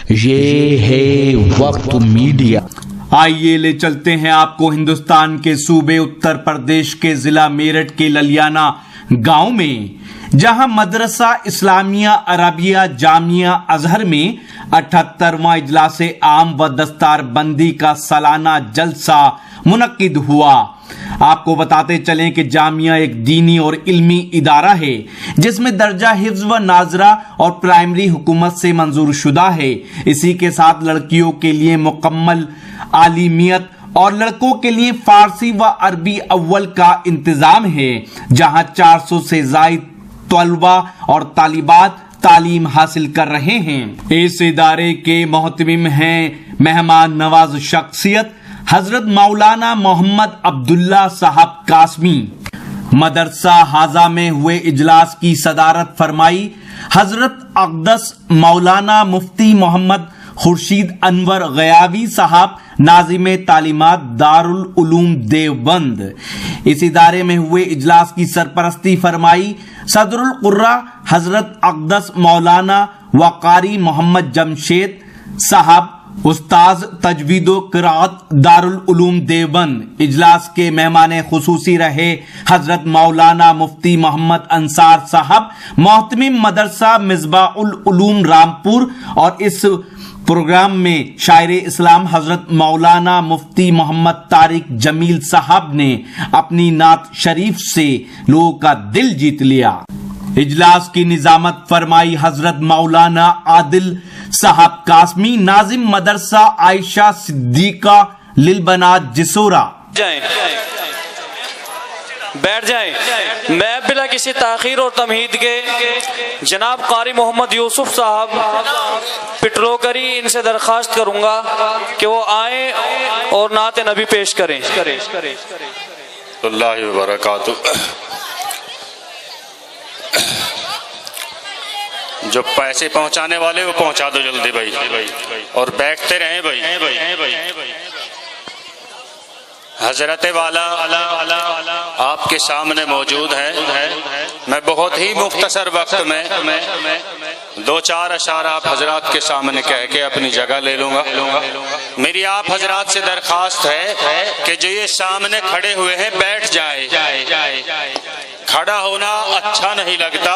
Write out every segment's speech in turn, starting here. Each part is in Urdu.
یہ ہے وقت میڈیا۔ آئیے لے چلتے ہیں آپ کو ہندوستان کے صوبے اتر پردیش کے ضلع میرٹھ کے للیانہ گاؤں میں، جہاں مدرسہ اسلامیہ عربیہ جامعہ ازہر میں 78واں اجلاس عام و دستار بندی کا سالانہ جلسہ منعقد ہوا۔ آپ کو بتاتے چلیں کہ جامعہ ایک دینی اور علمی ادارہ ہے جس میں درجہ حفظ و ناظرہ اور پرائمری حکومت سے منظور شدہ ہے۔ اسی کے ساتھ لڑکیوں کے لیے مکمل عالمیت اور لڑکوں کے لیے فارسی و عربی اول کا انتظام ہے، جہاں 400 سے زائد طلباء اور طالبات تعلیم حاصل کر رہے ہیں۔ اس ادارے کے محتمم ہیں مہمان نواز شخصیت حضرت مولانا محمد عبداللہ صاحب قاسمی۔ مدرسہ حاضہ میں ہوئے اجلاس کی صدارت فرمائی حضرت اقدس مولانا مفتی محمد خورشید انور غیاوی صاحب، ناظم تعلیمات دارالعلوم دیوبند۔ اس ادارے میں ہوئے اجلاس کی سرپرستی فرمائی صدر القرہ حضرت اقدس مولانا وقاری محمد جمشید صاحب، استاذ تجوید و قرات دارالعلوم دیوبند۔ اجلاس کے مہمان خصوصی رہے حضرت مولانا مفتی محمد انصار صاحب، محتمم مدرسہ مصباح العلوم رامپور، اور اس پروگرام میں شاعر اسلام حضرت مولانا مفتی محمد طارق جمیل صاحب نے اپنی نعت شریف سے لوگوں کا دل جیت لیا۔ اجلاس کی نظامت فرمائی حضرت مولانا عادل صاحب قاسمی، ناظم مدرسہ عائشہ صدیقہ للبنات جسورہ۔ بیٹھ جائیں۔ میں بلا کسی تاخیر اور تمہید کے جناب قاری محمد یوسف صاحب پٹروکری ان سے درخواست کروں گا کہ وہ آئیں اور نعت نبی پیش کریں۔ اللہ وبرکاتہ۔ جو پیسے پہنچانے والے وہ پہنچا دو جلدی بھائی، اور بیٹھتے رہیں بھائی۔ حضرت والا آپ کے سامنے موجود ہے۔ میں بہت ہی مختصر وقت میں 2-4 اشعار آپ حضرات کے سامنے کہہ کے اپنی جگہ لے لوں گا۔ میری آپ حضرات سے درخواست ہے کہ جو یہ سامنے کھڑے ہوئے ہیں بیٹھ جائے۔ کھڑا ہونا اچھا نہیں لگتا،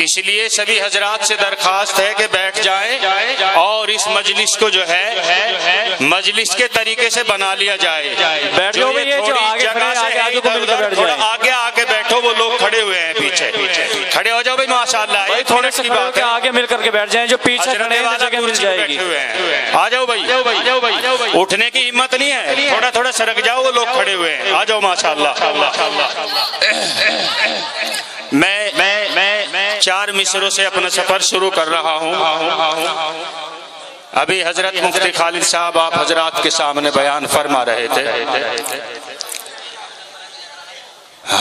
اس لیے سبھی حضرات سے درخواست ہے کہ بیٹھ جائیں اور اس مجلس کو جو ہے مجلس کے طریقے سے بنا لیا جائے۔ آگے آگے بیٹھو، وہ لوگ کھڑے ہوئے ہیں پیچھے کھڑے ہو جاؤ بھائی، ماشاءاللہ تھوڑے سے آگے مل کر کے بیٹھ جائیں، جو پیچھے کھڑے ہیں جگہ مل جائے گی۔ آ جاؤ بھائی، اٹھنے کی ہمت نہیں ہے، تھوڑا سرک جاؤ، وہ لوگ کھڑے ہوئے ہیں، آ جاؤ ماشاءاللہ۔ میں 4 مصروں سے اپنا سفر شروع کر رہا ہوں۔ ابھی حضرت مفتی خالد صاحب آپ حضرات کے سامنے بیان فرما رہے تھے،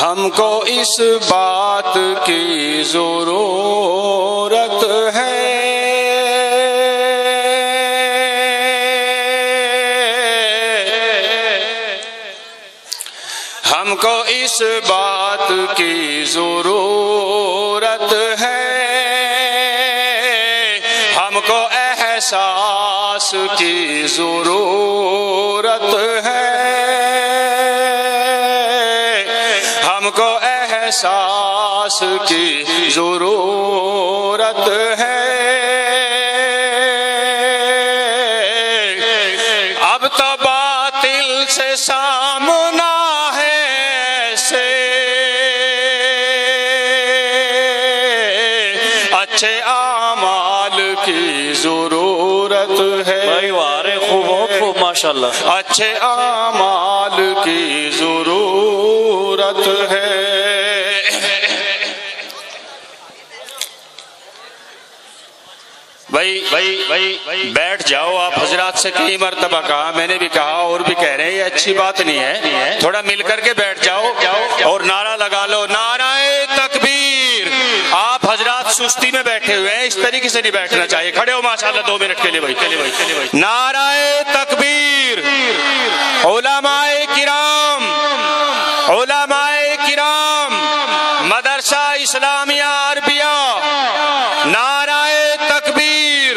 ہم کو اس بات کی ضرورت ہے ہم کو اس بات کی ضرورت ہے، ہم کو احساس کی ضرورت ہے، ہم کو احساس کی ضرورت ہے۔ اب تو باطل سے سامنا اچھے اعمال کی ضرورت ہے۔ بہت خوب ماشاءاللہ۔ اچھے اعمال کی ضرورت ہے۔ بھائی بیٹھ جاؤ۔ آپ حضرات سے کئی مرتبہ کہا، میں نے بھی کہا اور بھی کہہ رہے ہیں، یہ اچھی بات نہیں ہے، تھوڑا مل کر کے بیٹھ جاؤ اور نعرہ لگا لو، نعرہ تکبیر۔ آپ حضرات سستی میں بیٹھے ہوئے ہیں، اس طریقے سے نہیں بیٹھنا چاہیے۔ کھڑے ہو ماشاءاللہ 2 منٹ کے لیے بھائی۔ نعرہ تکبیر۔ علماء کرام، مدرسہ اسلامیہ عربیہ، نعرہ تکبیر۔